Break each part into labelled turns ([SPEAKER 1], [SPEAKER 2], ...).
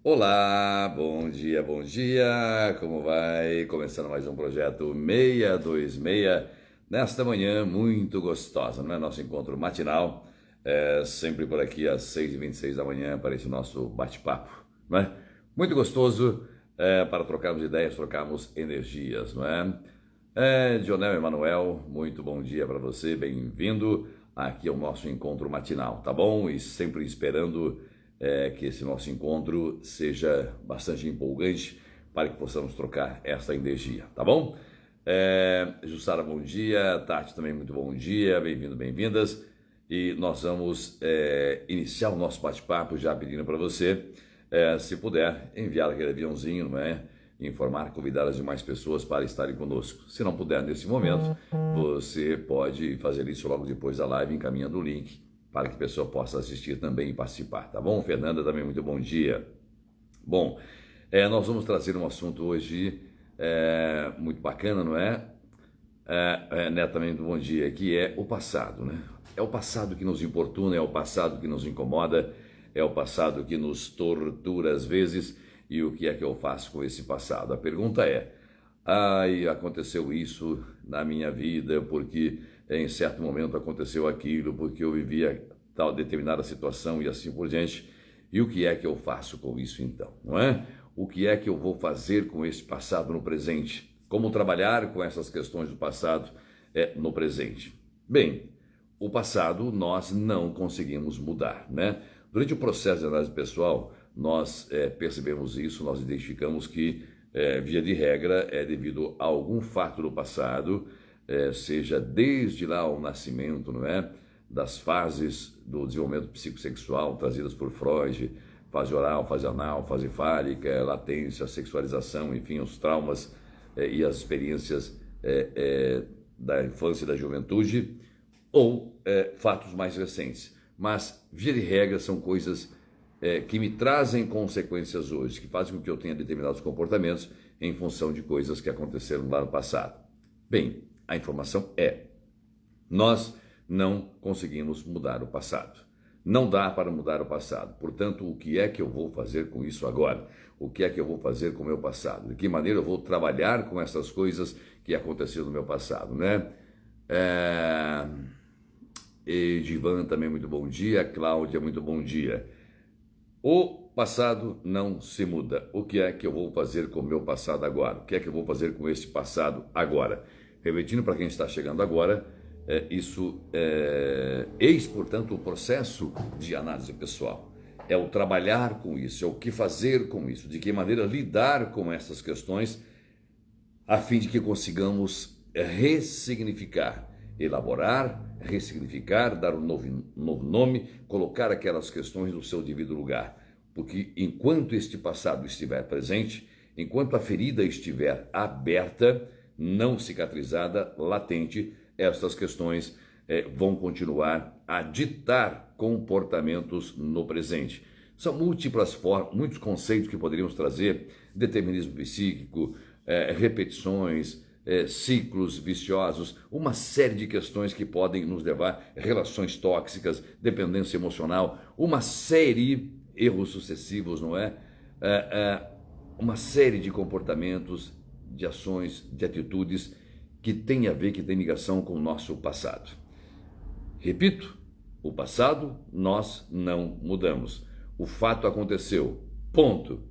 [SPEAKER 1] Olá, bom dia, como vai? Começando mais um projeto 626, nesta manhã muito gostosa, não é? Nosso encontro matinal, sempre por aqui às 6h26 da manhã para esse nosso bate-papo, não é? Muito gostoso, para trocarmos ideias, trocarmos energias, não é? Dionel Emanuel, muito bom dia para você, bem-vindo aqui ao nosso encontro matinal, tá bom? E sempre esperando que esse nosso encontro seja bastante empolgante para que possamos trocar essa energia, tá bom? Jussara, bom dia, Tati também muito bom dia, bem-vindo, bem-vindas, e nós vamos iniciar o nosso bate-papo já pedindo para você, se puder, enviar aquele aviãozinho, não é? Informar, convidar as demais pessoas para estarem conosco. Se não puder nesse momento, você pode fazer isso logo depois da live, encaminhando o link para que a pessoa possa assistir também e participar, tá bom? Fernanda, também muito bom dia. Bom, nós vamos trazer um assunto hoje muito bacana, não é? Né, também muito bom dia, que é o passado, né? É o passado que nos importuna, é o passado que nos incomoda, é o passado que nos tortura às vezes. E o que é que eu faço com esse passado? A pergunta é: aconteceu isso na minha vida porque em certo momento aconteceu aquilo, porque eu vivia tal determinada situação e assim por diante. E o que é que eu faço com isso então, não é? O que é que eu vou fazer com esse passado no presente? Como trabalhar com essas questões do passado no presente? Bem, o passado nós não conseguimos mudar, né? Durante o processo de análise pessoal, nós percebemos isso, nós identificamos que, via de regra, é devido a algum fato do passado, seja desde lá o nascimento, não é? Das fases do desenvolvimento psicossexual trazidas por Freud, fase oral, fase anal, fase fálica, latência, sexualização, enfim, os traumas e as experiências da infância e da juventude, ou fatos mais recentes. Mas, via de regra, são coisas que me trazem consequências hoje, que fazem com que eu tenha determinados comportamentos em função de coisas que aconteceram lá no passado. Bem, a informação nós não conseguimos mudar o passado. Não dá para mudar o passado. Portanto, o que é que eu vou fazer com isso agora? O que é que eu vou fazer com o meu passado? De que maneira eu vou trabalhar com essas coisas que aconteceram no meu passado, né? Edivan também muito bom dia, Cláudia muito bom dia. O passado não se muda. O que é que eu vou fazer com o meu passado agora? O que é que eu vou fazer com esse passado agora? Repetindo para quem está chegando agora, eis, portanto, o processo de análise pessoal. É o trabalhar com isso, é o que fazer com isso, de que maneira lidar com essas questões, a fim de que consigamos ressignificar, elaborar, ressignificar, dar um novo nome, colocar aquelas questões no seu devido lugar. Porque enquanto este passado estiver presente, enquanto a ferida estiver aberta, não cicatrizada, latente, essas questões vão continuar a ditar comportamentos no presente. São múltiplas formas, muitos conceitos que poderíamos trazer: determinismo psíquico, repetições, ciclos viciosos, uma série de questões que podem nos levar a relações tóxicas, dependência emocional, uma série, erros sucessivos, não é? Uma série de comportamentos, de ações, de atitudes que tem a ver, que tem ligação com o nosso passado. Repito, o passado nós não mudamos. O fato aconteceu, ponto.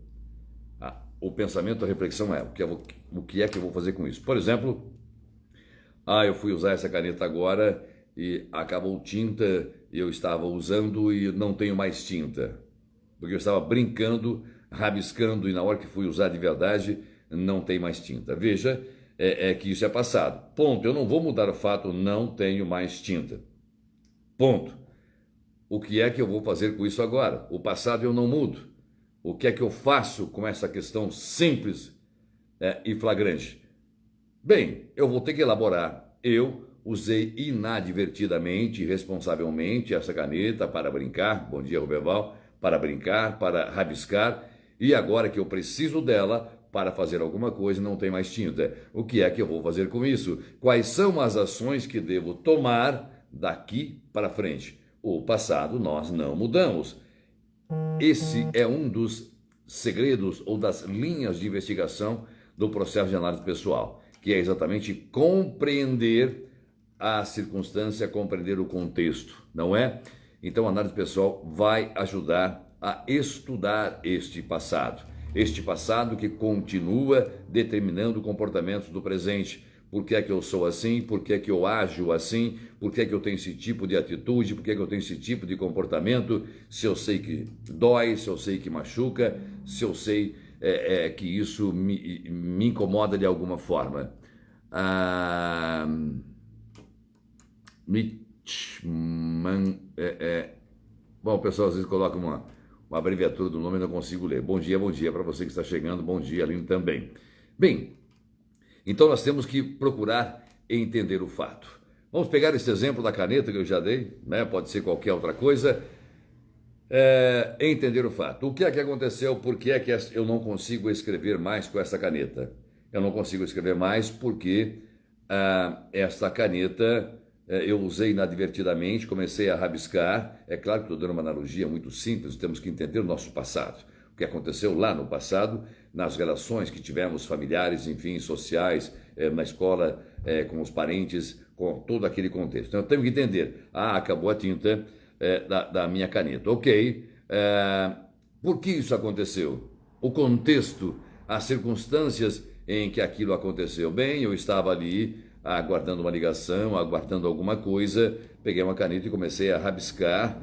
[SPEAKER 1] O pensamento, a reflexão é: o que é que eu vou fazer com isso? Por exemplo, eu fui usar essa caneta agora e acabou tinta, eu estava usando e não tenho mais tinta, porque eu estava brincando, rabiscando, e na hora que fui usar de verdade, não tem mais tinta. Veja, que isso é passado. Ponto. Eu não vou mudar o fato, não tenho mais tinta. Ponto. O que é que eu vou fazer com isso agora? O passado eu não mudo. O que é que eu faço com essa questão simples e flagrante? Bem, eu vou ter que elaborar. Eu usei inadvertidamente, irresponsavelmente essa caneta para brincar, bom dia, Ruberval, para brincar, para rabiscar, e agora que eu preciso dela para fazer alguma coisa, não tem mais tinta. O que é que eu vou fazer com isso? Quais são as ações que devo tomar daqui para frente? O passado nós não mudamos. Esse é um dos segredos ou das linhas de investigação do processo de análise pessoal, que é exatamente compreender a circunstância, compreender o contexto, não é? Então, a análise pessoal vai ajudar a estudar este passado que continua determinando comportamentos do presente. Por que é que eu sou assim? Por que é que eu ajo assim? Por que é que eu tenho esse tipo de atitude? Por que é que eu tenho esse tipo de comportamento? Se eu sei que dói, se eu sei que machuca, se eu sei que isso me incomoda de alguma forma. Bom, o pessoal às vezes coloca uma abreviatura do nome e não consigo ler. Bom dia para você que está chegando. Bom dia, Aline, também. Bem, então nós temos que procurar entender o fato. Vamos pegar esse exemplo da caneta que eu já dei, né? Pode ser qualquer outra coisa. Entender o fato. O que é que aconteceu? Por que é que eu não consigo escrever mais com essa caneta? Eu não consigo escrever mais porque esta caneta eu usei inadvertidamente, comecei a rabiscar. É claro que estou dando uma analogia muito simples, temos que entender o nosso passado. O que aconteceu lá no passado, nas relações que tivemos familiares, enfim, sociais, na escola, com os parentes, com todo aquele contexto. Então eu tenho que entender, acabou a tinta da minha caneta. Ok, por que isso aconteceu? O contexto, as circunstâncias em que aquilo aconteceu. Bem, eu estava ali aguardando uma ligação, aguardando alguma coisa, peguei uma caneta e comecei a rabiscar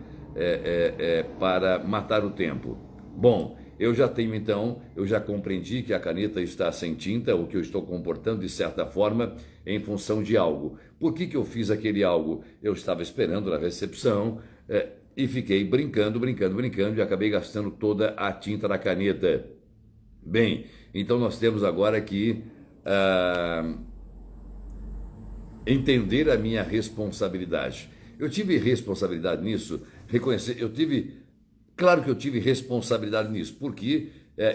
[SPEAKER 1] para matar o tempo. Bom, eu já compreendi que a caneta está sem tinta, ou que eu estou comportando de certa forma em função de algo. Por que eu fiz aquele algo? Eu estava esperando na recepção e fiquei brincando e acabei gastando toda a tinta da caneta. Bem, então nós temos agora que entender a minha responsabilidade. Eu tive responsabilidade nisso, reconhecer, claro que eu tive responsabilidade nisso, porque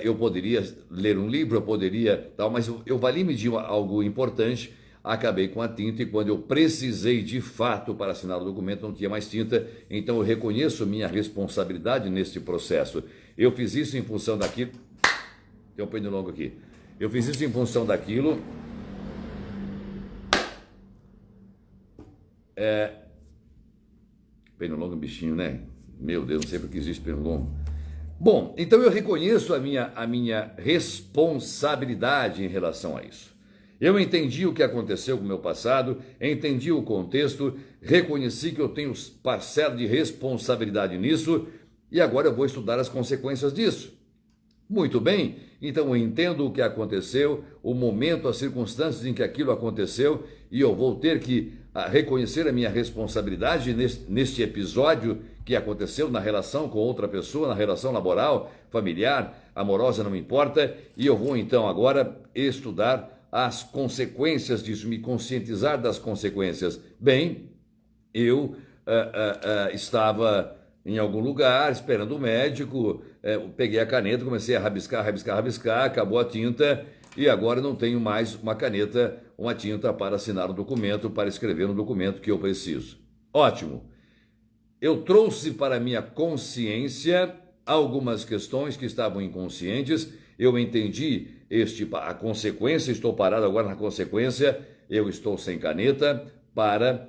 [SPEAKER 1] eu poderia ler um livro, eu poderia tal, mas eu vali-me de algo importante, acabei com a tinta e quando eu precisei de fato para assinar o documento não tinha mais tinta, então eu reconheço minha responsabilidade neste processo. Eu fiz isso em função daquilo, tem um pernilongo aqui, eu fiz isso em função daquilo, pernilongo é um bichinho, né? Meu Deus, não sei por que existe pernilongo. Bom, então eu reconheço a minha responsabilidade em relação a isso. Eu entendi o que aconteceu com o meu passado, entendi o contexto, reconheci que eu tenho parcela de responsabilidade nisso e agora eu vou estudar as consequências disso. Muito bem, então eu entendo o que aconteceu, o momento, as circunstâncias em que aquilo aconteceu e eu vou ter que reconhecer a minha responsabilidade neste episódio que aconteceu na relação com outra pessoa, na relação laboral, familiar, amorosa, não importa, e eu vou então agora estudar as consequências disso, me conscientizar das consequências. Bem, eu estava em algum lugar esperando o médico, peguei a caneta, comecei a rabiscar, acabou a tinta e agora não tenho mais uma caneta, uma tinta para assinar o documento, para escrever no documento que eu preciso. Ótimo! Eu trouxe para a minha consciência algumas questões que estavam inconscientes, eu entendi a consequência, estou parado agora na consequência, eu estou sem caneta para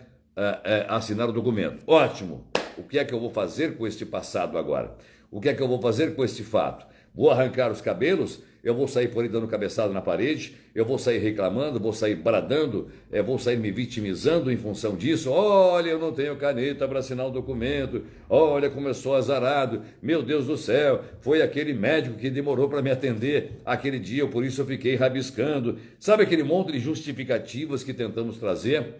[SPEAKER 1] assinar o documento. Ótimo! O que é que eu vou fazer com este passado agora? O que é que eu vou fazer com este fato? Vou arrancar os cabelos? Eu vou sair por aí dando cabeçada na parede? Eu vou sair reclamando? Vou sair bradando? Vou sair me vitimizando em função disso? Olha, eu não tenho caneta para assinar o documento. Olha como eu sou azarado. Meu Deus do céu, foi aquele médico que demorou para me atender aquele dia, por isso eu fiquei rabiscando. Sabe aquele monte de justificativas que tentamos trazer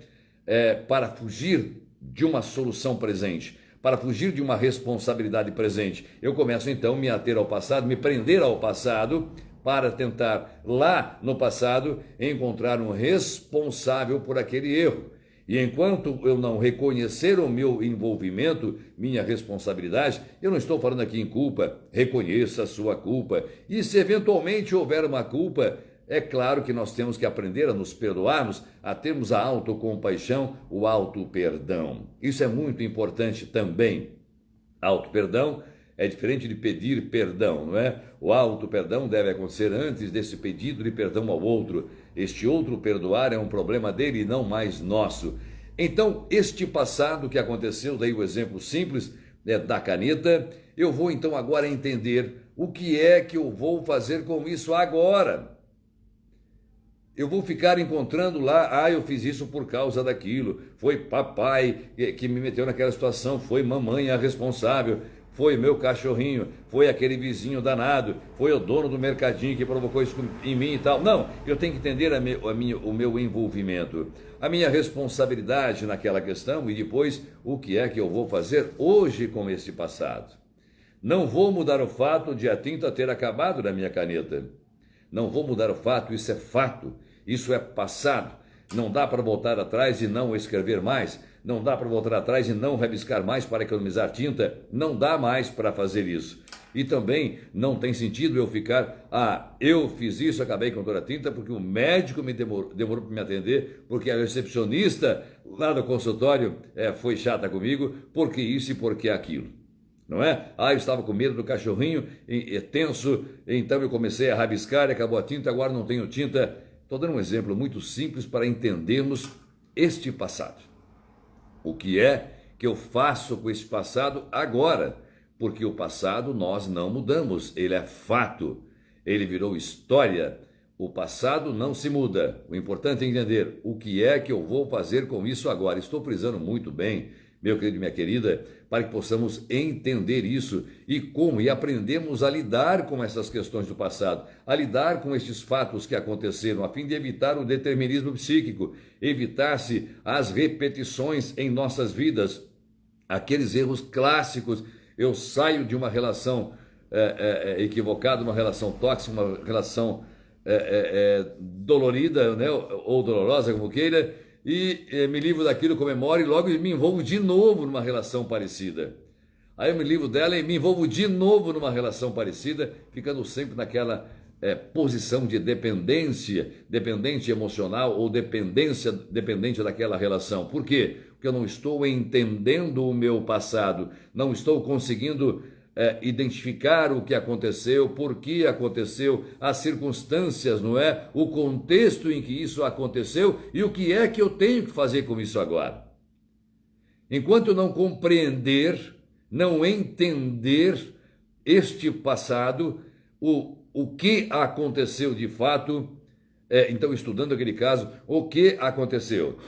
[SPEAKER 1] para fugir de uma solução presente? Para fugir de uma responsabilidade presente. Eu começo então a me ater ao passado, me prender ao passado, para tentar lá no passado encontrar um responsável por aquele erro. E enquanto eu não reconhecer o meu envolvimento, minha responsabilidade, eu não estou falando aqui em culpa, reconheça a sua culpa. E se eventualmente houver uma culpa, é claro que nós temos que aprender a nos perdoarmos, a termos a autocompaixão, o auto-perdão. Isso é muito importante também. Auto-perdão É diferente de pedir perdão, não é? O auto-perdão deve acontecer antes desse pedido de perdão ao outro. Este outro perdoar é um problema dele e não mais nosso. Então, este passado que aconteceu, daí o exemplo simples da caneta, eu vou então agora entender o que é que eu vou fazer com isso agora. Eu vou ficar encontrando lá, eu fiz isso por causa daquilo, foi papai que me meteu naquela situação, foi mamãe a responsável, foi meu cachorrinho, foi aquele vizinho danado, foi o dono do mercadinho que provocou isso em mim e tal. Não, eu tenho que entender o meu envolvimento, a minha responsabilidade naquela questão e depois o que é que eu vou fazer hoje com esse passado. Não vou mudar o fato de a tinta ter acabado na minha caneta. Não vou mudar o fato, isso é fato. Isso é passado. Não dá para voltar atrás e não escrever mais. Não dá para voltar atrás e não rabiscar mais para economizar tinta. Não dá mais para fazer isso. E também não tem sentido eu ficar, eu fiz isso, acabei com toda a tinta, porque o médico demorou para me atender, porque a recepcionista lá no consultório foi chata comigo, porque isso e porque aquilo. Não é? Eu estava com medo do cachorrinho, tenso, então eu comecei a rabiscar e acabou a tinta, agora não tenho tinta. Estou dando um exemplo muito simples para entendermos este passado. O que é que eu faço com esse passado agora? Porque o passado nós não mudamos, ele é fato, ele virou história. O passado não se muda. O importante é entender o que é que eu vou fazer com isso agora. Estou frisando muito bem, meu querido e minha querida, para que possamos entender isso e aprendemos a lidar com essas questões do passado, a lidar com estes fatos que aconteceram, a fim de evitar o determinismo psíquico, evitar-se as repetições em nossas vidas, aqueles erros clássicos. Eu saio de uma relação equivocada, uma relação tóxica, uma relação dolorida, né, ou dolorosa, como queira, e me livro daquilo, comemoro e logo me envolvo de novo numa relação parecida. Aí eu me livro dela e me envolvo de novo numa relação parecida, ficando sempre naquela posição de dependente emocional ou dependente daquela relação. Por quê? Porque eu não estou entendendo o meu passado, não estou conseguindo identificar o que aconteceu, por que aconteceu, as circunstâncias, não é? O contexto em que isso aconteceu e o que é que eu tenho que fazer com isso agora. Enquanto eu não compreender, não entender este passado, o que aconteceu de fato, então estudando aquele caso, o que aconteceu?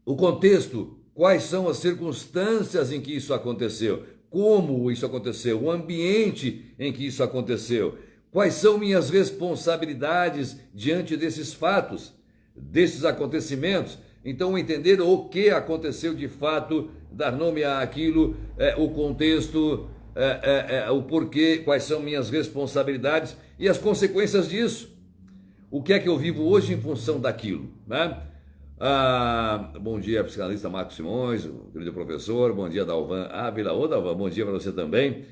[SPEAKER 1] O contexto, quais são as circunstâncias em que isso aconteceu? Como isso aconteceu, o ambiente em que isso aconteceu, quais são minhas responsabilidades diante desses fatos, desses acontecimentos. Então, entender o que aconteceu de fato, dar nome àquilo, o contexto, o porquê, quais são minhas responsabilidades e as consequências disso. O que é que eu vivo hoje em função daquilo, né? Bom dia, psicanalista Marcos Simões, querido professor. Bom dia, Dalvan Ávila. Ô, Dalvan, bom dia para você também.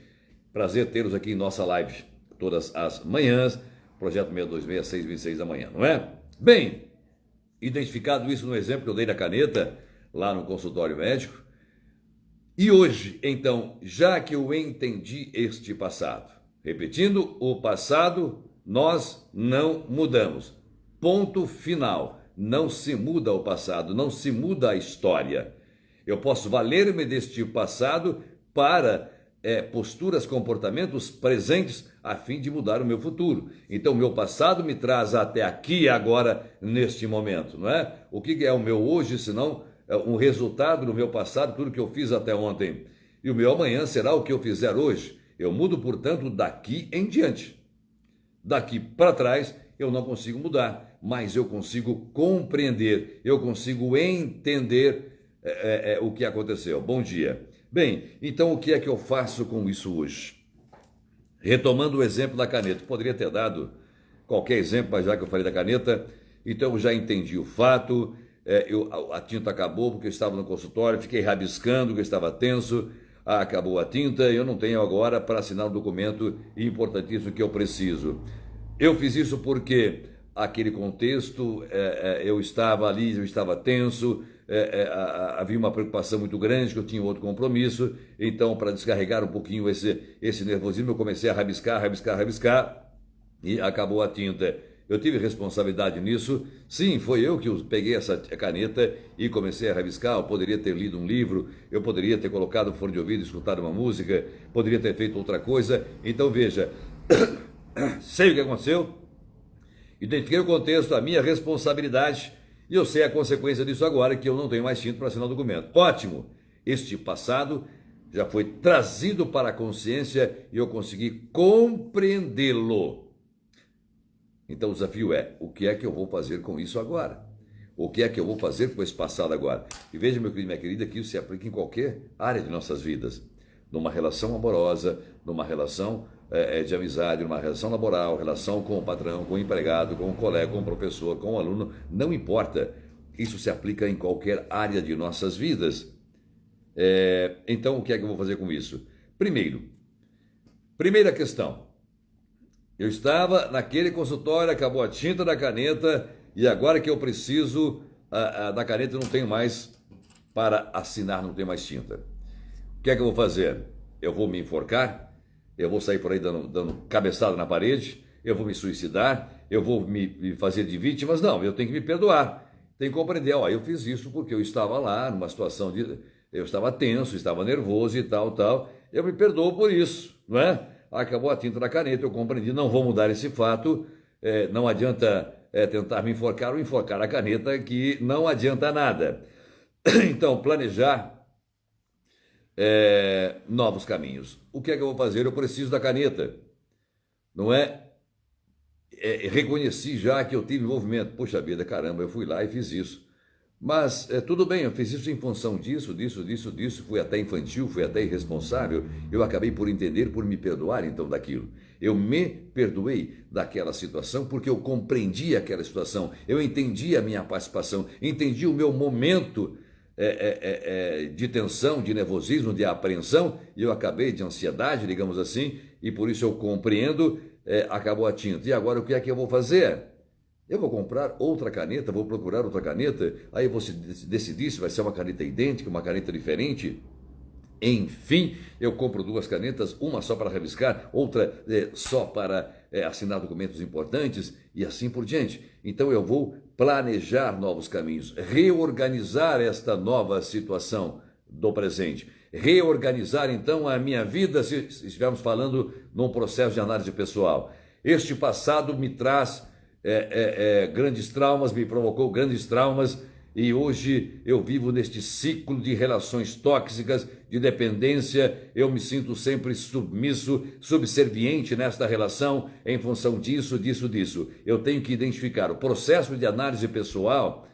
[SPEAKER 1] Prazer tê-los aqui em nossa live todas as manhãs. Projeto 626, 6h26 da manhã, não é? Bem, identificado isso no exemplo que eu dei da caneta, lá no consultório médico. E hoje, então, já que eu entendi este passado, repetindo, o passado nós não mudamos. Ponto final. Não se muda o passado, não se muda a história. Eu posso valer-me deste passado para posturas, comportamentos presentes a fim de mudar o meu futuro. Então, o meu passado me traz até aqui e agora, neste momento, não é? O que é o meu hoje, senão um resultado do meu passado, tudo que eu fiz até ontem. E o meu amanhã será o que eu fizer hoje. Eu mudo, portanto, daqui em diante. Daqui para trás, eu não consigo mudar, mas eu consigo compreender, eu consigo entender o que aconteceu. Bom dia. Bem, então o que é que eu faço com isso hoje? Retomando o exemplo da caneta, poderia ter dado qualquer exemplo, mas já que eu falei da caneta, então eu já entendi o fato, a tinta acabou porque eu estava no consultório, fiquei rabiscando, porque eu estava tenso, acabou a tinta, eu não tenho agora para assinar um documento importantíssimo que eu preciso. Eu fiz isso porque aquele contexto, eu estava ali, eu estava tenso, havia uma preocupação muito grande, que eu tinha outro compromisso. Então, para descarregar um pouquinho esse nervosismo, eu comecei a rabiscar, e acabou a tinta. Eu tive responsabilidade nisso. Sim, foi eu que peguei essa caneta e comecei a rabiscar. Eu poderia ter lido um livro, eu poderia ter colocado um fone de ouvido, escutado uma música, poderia ter feito outra coisa. Então, veja, sei o que aconteceu, identifiquei o contexto, a minha responsabilidade, e eu sei a consequência disso agora, que eu não tenho mais tinta para assinar o documento. Ótimo! Este passado já foi trazido para a consciência e eu consegui compreendê-lo. Então o desafio é, o que é que eu vou fazer com isso agora? O que é que eu vou fazer com esse passado agora? E veja, meu querido e minha querida, que isso se aplica em qualquer área de nossas vidas. Numa relação amorosa, numa relação de amizade, numa relação laboral, relação com o patrão, com o empregado, com o colega, com o professor, com o aluno, não importa. Isso se aplica em qualquer área de nossas vidas. Então, o que é que eu vou fazer com isso? Primeira questão. Eu estava naquele consultório, acabou a tinta da caneta e agora que eu preciso da caneta, não tenho mais para assinar, não tenho mais tinta. O que é que eu vou fazer? Eu vou me enforcar? Eu vou sair por aí dando cabeçada na parede? Eu vou me suicidar? Eu vou me fazer de vítimas? Não, eu tenho que me perdoar. Tenho que compreender, eu fiz isso porque eu estava lá numa situação eu estava tenso, estava nervoso e tal. Eu me perdoo por isso, não é? Acabou a tinta da caneta, eu compreendi, não vou mudar esse fato, não adianta tentar me enforcar ou enforcar a caneta, que não adianta nada. Então, planejar novos caminhos. O que é que eu vou fazer? Eu preciso da caneta, não é? Reconheci já que eu tive envolvimento, poxa vida, caramba, eu fui lá e fiz isso. Mas tudo bem, eu fiz isso em função disso, fui até infantil, fui até irresponsável, eu acabei por entender, por me perdoar então daquilo. Eu me perdoei daquela situação porque eu compreendi aquela situação, eu entendi a minha participação, entendi o meu momento de tensão, de nervosismo, de apreensão, e eu acabei de ansiedade, digamos assim, e por isso eu compreendo, acabou a tinta. E agora o que é que eu vou fazer? Eu vou comprar outra caneta, vou procurar outra caneta, aí eu vou decidir se vai ser uma caneta idêntica, uma caneta diferente. Enfim, eu compro duas canetas, uma só para rabiscar, outra só para assinar documentos importantes e assim por diante. Então eu vou planejar novos caminhos, reorganizar esta nova situação do presente. Reorganizar então a minha vida, se estivermos falando num processo de análise pessoal. Este passado me traz grandes traumas, me provocou grandes traumas e hoje eu vivo neste ciclo de relações tóxicas, de dependência, eu me sinto sempre submisso, subserviente nesta relação em função disso. Eu tenho que identificar o processo de análise pessoal,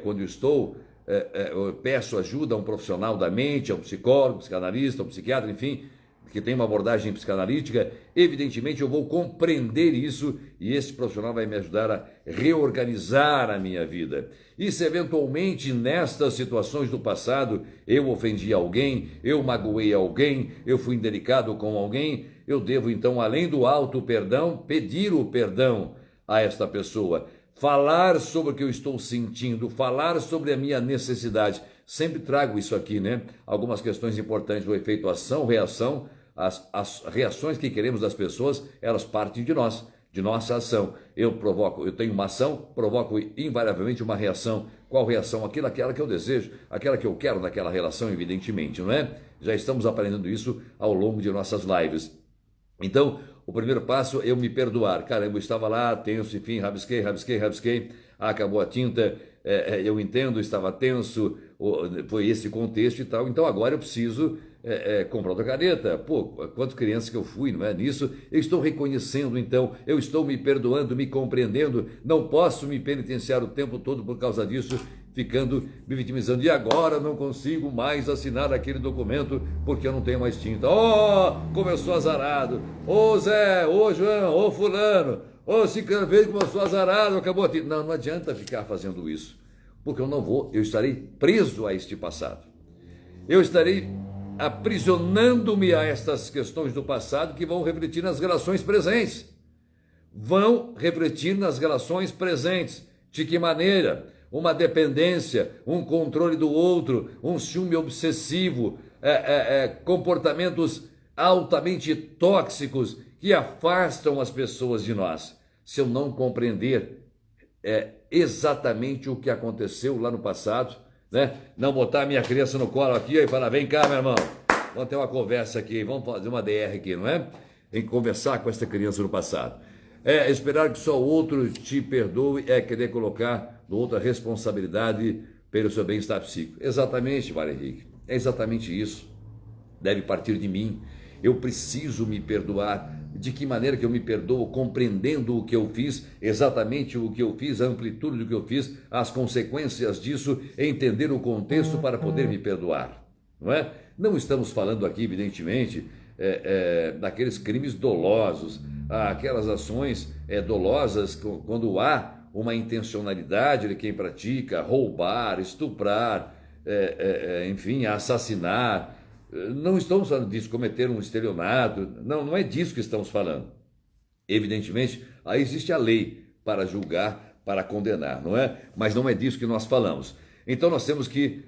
[SPEAKER 1] quando eu peço ajuda a um profissional da mente, a um psicólogo, psicanalista, a um psiquiatra, enfim, que tem uma abordagem psicanalítica, evidentemente eu vou compreender isso e esse profissional vai me ajudar a reorganizar a minha vida. E se eventualmente nestas situações do passado eu ofendi alguém, eu magoei alguém, eu fui indelicado com alguém, eu devo então, além do auto-perdão, pedir o perdão a esta pessoa, falar sobre o que eu estou sentindo, falar sobre a minha necessidade. Sempre trago isso aqui, né? Algumas questões importantes do efeito ação-reação. As reações que queremos das pessoas, elas partem de nós, de nossa ação. Eu tenho uma ação, provoco invariavelmente uma reação. Qual reação? Aquela que eu desejo, aquela que eu quero naquela relação, evidentemente, não é? Já estamos aprendendo isso ao longo de nossas lives. Então, o primeiro passo é eu me perdoar. Caramba, eu estava lá, tenso, enfim, rabisquei, acabou a tinta, eu entendo, estava tenso, foi esse contexto e tal, então agora eu preciso comprar outra caneta. Pô, quantas crianças que eu fui, não é? Nisso, eu estou reconhecendo, então, eu estou me perdoando, me compreendendo, não posso me penitenciar o tempo todo por causa disso, ficando me vitimizando, e agora não consigo mais assinar aquele documento porque eu não tenho mais tinta. Como eu sou azarado, Zé, João, fulano, Ciclano, veja como eu sou azarado, acabou a tinta. Não adianta ficar fazendo isso, porque eu estarei preso a este passado. Eu estarei aprisionando-me a estas questões do passado que vão refletir nas relações presentes. De que maneira? uma dependência, um controle do outro, um ciúme obsessivo, comportamentos altamente tóxicos que afastam as pessoas de nós. Se eu não compreender exatamente o que aconteceu lá no passado, né? Não botar a minha criança no colo aqui e falar, vem cá, meu irmão, vamos ter uma conversa aqui, vamos fazer uma DR aqui, não é? Em conversar com essa criança no passado. Esperar que só o outro te perdoe é querer colocar no outro a responsabilidade pelo seu bem-estar psíquico. Exatamente, Mário Henrique, é exatamente isso. Deve partir de mim. Eu preciso me perdoar. De que maneira que eu me perdoo? Compreendendo o que eu fiz, exatamente o que eu fiz, a amplitude do que eu fiz, as consequências disso, entender o contexto para poder me perdoar. Não é? Não estamos falando aqui, evidentemente, daqueles crimes dolosos, aquelas ações dolosas quando há uma intencionalidade de quem pratica, roubar, estuprar, enfim, assassinar. Não estamos falando disso, cometer um estelionato, não é disso que estamos falando. Evidentemente, aí existe a lei para julgar, para condenar, não é? Mas não é disso que nós falamos. Então nós temos que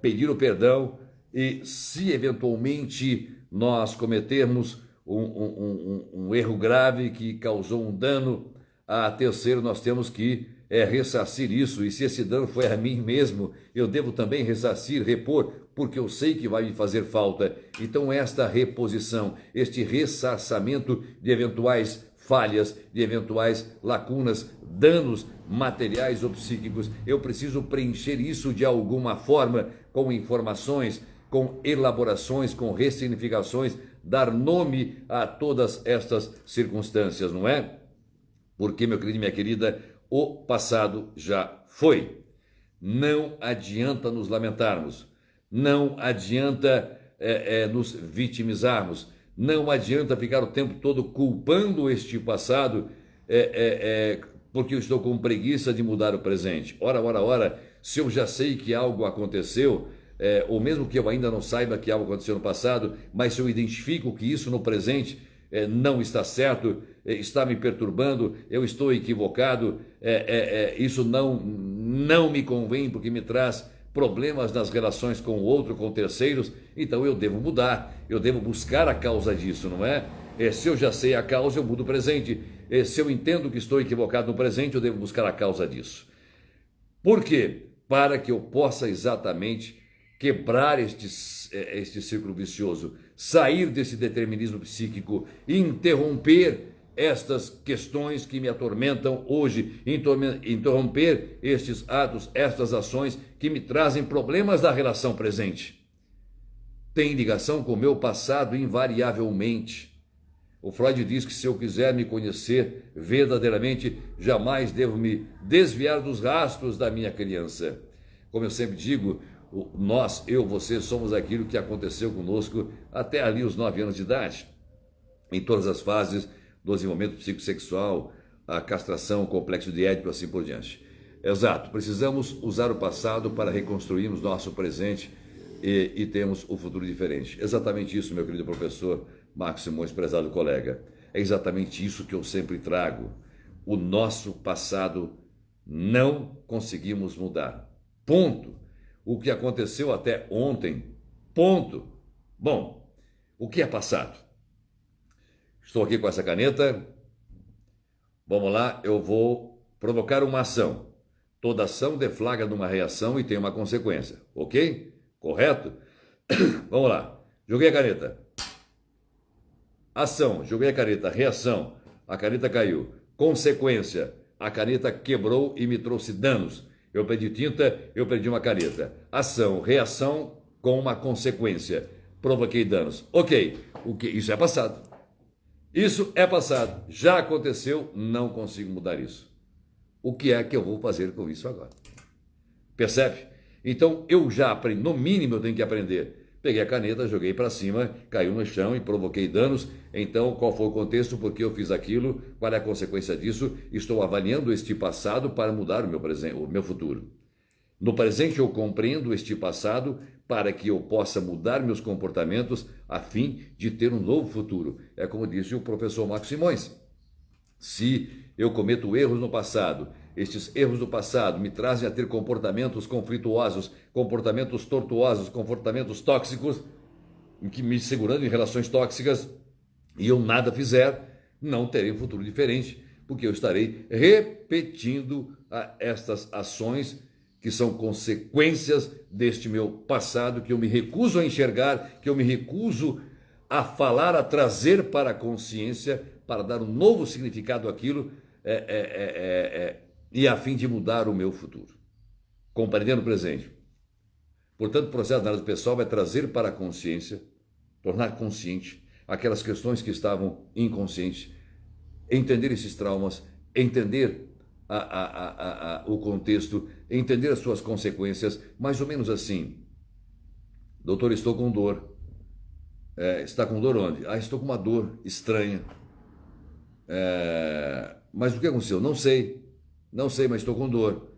[SPEAKER 1] pedir o perdão e, se eventualmente nós cometermos um erro grave que causou um dano a terceiro, nós temos que ressarcir isso. E se esse dano foi a mim mesmo, eu devo também ressarcir, repor, porque eu sei que vai me fazer falta. Então esta reposição, este ressarcimento de eventuais falhas, de eventuais lacunas, danos materiais ou psíquicos, eu preciso preencher isso de alguma forma, com informações, com elaborações, com ressignificações, dar nome a todas estas circunstâncias, não é? Porque, meu querido e minha querida, o passado já foi. Não adianta nos lamentarmos, não adianta nos vitimizarmos, não adianta ficar o tempo todo culpando este passado porque eu estou com preguiça de mudar o presente. Ora, se eu já sei que algo aconteceu, ou mesmo que eu ainda não saiba que algo aconteceu no passado, mas se eu identifico que isso no presente não está certo, está me perturbando, eu estou equivocado, isso não me convém porque me traz problemas nas relações com o outro, com terceiros, então eu devo mudar, eu devo buscar a causa disso, não é? Se eu já sei a causa, eu mudo o presente. Se eu entendo que estou equivocado no presente, eu devo buscar a causa disso. Por quê? Para que eu possa exatamente quebrar este círculo vicioso, sair desse determinismo psíquico, interromper estas questões que me atormentam hoje, interromper estes atos, estas ações que me trazem problemas da relação presente. Tem ligação com o meu passado invariavelmente. O Freud diz que se eu quiser me conhecer verdadeiramente, jamais devo me desviar dos rastros da minha criança. Como eu sempre digo, nós, eu, você, somos aquilo que aconteceu conosco até ali os 9 anos de idade. Em todas as fases do desenvolvimento psicossexual, a castração, o complexo de Édipo, assim por diante. Exato, precisamos usar o passado para reconstruirmos nosso presente e termos o futuro diferente. Exatamente isso, meu querido professor Marcos Simões, prezado colega. É exatamente isso que eu sempre trago. O nosso passado não conseguimos mudar. Ponto. O que aconteceu até ontem. Ponto. Bom, o que é passado? Estou aqui com essa caneta. Vamos lá, eu vou provocar uma ação. Toda ação deflagra numa reação e tem uma consequência. Ok? Correto? Vamos lá. Joguei a caneta. Ação. Joguei a caneta. Reação. A caneta caiu. Consequência. A caneta quebrou e me trouxe danos. Eu perdi tinta, eu perdi uma caneta. Ação. Reação com uma consequência. Provoquei danos. Ok. Isso é passado. Isso é passado. Já aconteceu, não consigo mudar isso. O que é que eu vou fazer com isso agora? Percebe? Então, eu já aprendi, no mínimo eu tenho que aprender. Peguei a caneta, joguei para cima, caiu no chão e provoquei danos. Então, qual foi o contexto? Por que eu fiz aquilo? Qual é a consequência disso? Estou avaliando este passado para mudar o meu futuro. No presente, eu compreendo este passado para que eu possa mudar meus comportamentos a fim de ter um novo futuro. É como disse o professor Marcos Simões. Se eu cometo erros no passado, estes erros do passado me trazem a ter comportamentos conflituosos, comportamentos tortuosos, comportamentos tóxicos, que me segurando em relações tóxicas, e eu nada fizer, não terei um futuro diferente, porque eu estarei repetindo estas ações que são consequências deste meu passado, que eu me recuso a enxergar, que eu me recuso a falar, a trazer para a consciência, para dar um novo significado àquilo, e a fim de mudar o meu futuro. Compreendendo o presente. Portanto, o processo de análise pessoal vai trazer para a consciência, tornar consciente aquelas questões que estavam inconscientes, entender esses traumas, entender o contexto, entender as suas consequências, mais ou menos assim. Doutor, estou com dor. Está com dor onde? Estou com uma dor estranha. Mas o que aconteceu? Não sei, mas estou com dor.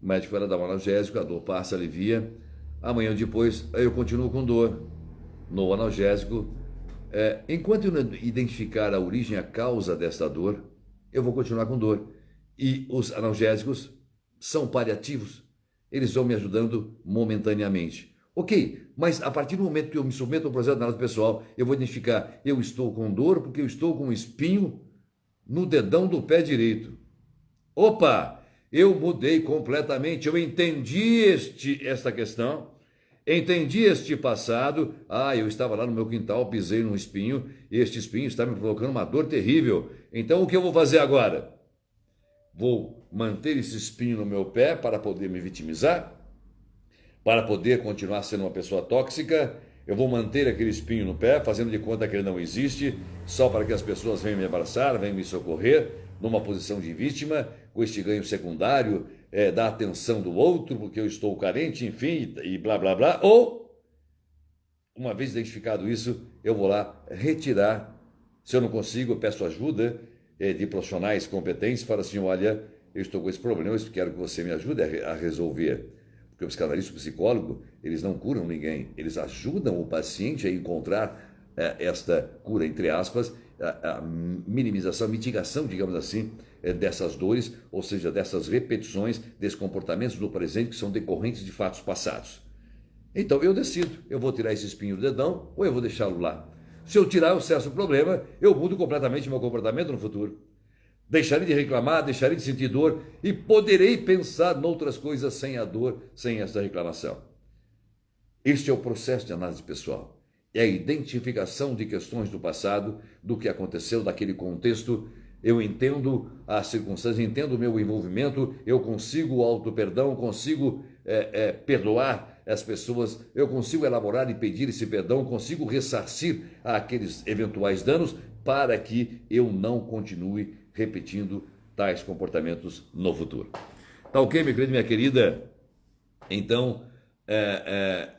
[SPEAKER 1] O médico vai dar um analgésico, a dor passa, alivia. Amanhã depois, eu continuo com dor. No analgésico, enquanto eu não identificar a origem, a causa desta dor, eu vou continuar com dor. E os analgésicos são paliativos, eles vão me ajudando momentaneamente. Ok, mas a partir do momento que eu me submeto ao processo de análise pessoal, eu vou identificar, eu estou com dor porque eu estou com um espinho no dedão do pé direito. Opa, eu mudei completamente, eu entendi esta questão, entendi este passado. Eu estava lá no meu quintal, pisei num espinho, e este espinho está me provocando uma dor terrível. Então o que eu vou fazer agora? Vou manter esse espinho no meu pé para poder me vitimizar? Para poder continuar sendo uma pessoa tóxica? Eu vou manter aquele espinho no pé, fazendo de conta que ele não existe, só para que as pessoas venham me abraçar, venham me socorrer, numa posição de vítima, com este ganho secundário, da atenção do outro, porque eu estou carente, enfim, e blá, blá, blá. Ou, uma vez identificado isso, eu vou lá retirar. Se eu não consigo, eu peço ajuda de profissionais competentes, falo assim, olha, eu estou com esse problema, eu quero que você me ajude a resolver. Porque o psicanalista, o psicólogo, eles não curam ninguém, eles ajudam o paciente a encontrar esta cura, entre aspas, a minimização, a mitigação, digamos assim, dessas dores, ou seja, dessas repetições, desses comportamentos do presente que são decorrentes de fatos passados. Então eu decido, eu vou tirar esse espinho do dedão ou eu vou deixá-lo lá. Se eu tirar, eu cesso o problema, eu mudo completamente meu comportamento no futuro. Deixarei de reclamar, deixarei de sentir dor e poderei pensar noutras coisas sem a dor, sem essa reclamação. Este é o processo de análise pessoal. É a identificação de questões do passado, do que aconteceu, daquele contexto. Eu entendo as circunstâncias, entendo o meu envolvimento, eu consigo o auto-perdão, consigo perdoar as pessoas, eu consigo elaborar e pedir esse perdão, consigo ressarcir aqueles eventuais danos para que eu não continue repetindo tais comportamentos no futuro. Tá ok, meu querido, minha querida? Então,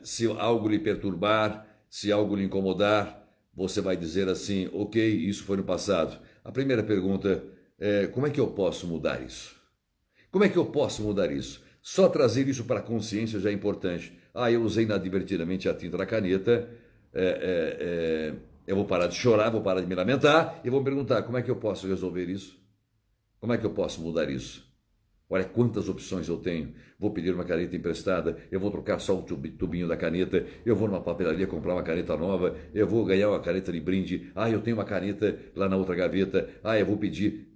[SPEAKER 1] se algo lhe perturbar, se algo lhe incomodar, você vai dizer assim, ok, isso foi no passado. A primeira pergunta é, como é que eu posso mudar isso? Como é que eu posso mudar isso? Só trazer isso para a consciência já é importante. Eu usei inadvertidamente a tinta da caneta, eu vou parar de chorar, vou parar de me lamentar e vou me perguntar, como é que eu posso resolver isso? Como é que eu posso mudar isso? Olha quantas opções eu tenho. Vou pedir uma caneta emprestada, eu vou trocar só o tubinho da caneta, eu vou numa papelaria comprar uma caneta nova, eu vou ganhar uma caneta de brinde, eu tenho uma caneta lá na outra gaveta, eu vou pedir.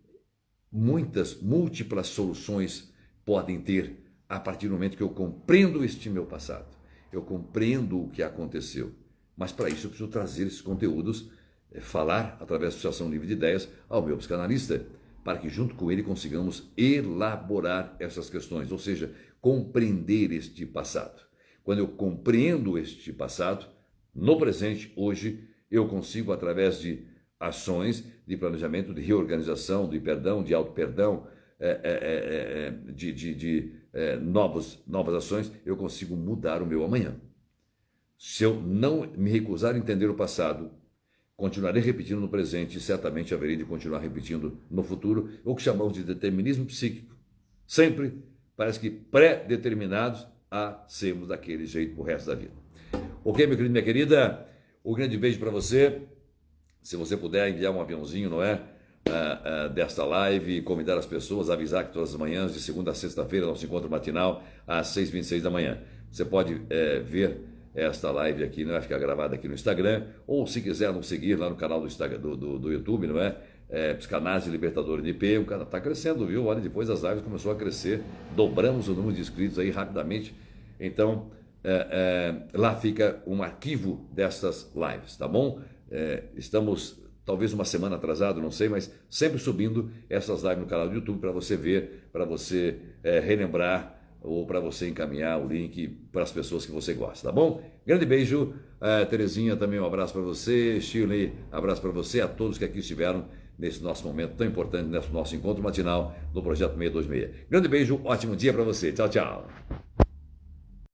[SPEAKER 1] Múltiplas soluções podem ter a partir do momento que eu compreendo este meu passado. Eu compreendo o que aconteceu. Mas para isso eu preciso trazer esses conteúdos, falar através da Associação Livre de Ideias ao meu psicanalista, para que junto com ele consigamos elaborar essas questões, ou seja, compreender este passado. Quando eu compreendo este passado, no presente, hoje, eu consigo, através de ações de planejamento, de reorganização, de perdão, de auto-perdão, novas ações, eu consigo mudar o meu amanhã. Se eu não me recusar a entender o passado, continuarei repetindo no presente e certamente haverei de continuar repetindo no futuro, o que chamamos de determinismo psíquico. Sempre parece que pré-determinados a sermos daquele jeito pro resto da vida. Ok, meu querido, minha querida? Um grande beijo para você. Se você puder enviar um aviãozinho, não é? desta live, convidar as pessoas, avisar que todas as manhãs, de segunda a sexta-feira, nosso encontro matinal, às 6h26 da manhã. Você pode ver esta live aqui, não vai ficar gravada aqui no Instagram, ou se quiser nos seguir lá no canal do Instagram, do YouTube, não é? Psicanálise Libertador NP, o canal está crescendo, viu? Olha, depois as lives começou a crescer, dobramos o número de inscritos aí rapidamente, então lá fica um arquivo dessas lives, tá bom? Estamos talvez uma semana atrasado, não sei, mas sempre subindo essas lives no canal do YouTube para você ver, para você relembrar ou para você encaminhar o link para as pessoas que você gosta, tá bom? Grande beijo, Terezinha também um abraço para você, Shirley, abraço para você, a todos que aqui estiveram nesse nosso momento tão importante, nesse nosso encontro matinal do Projeto 626. Grande beijo, ótimo dia para você, tchau, tchau.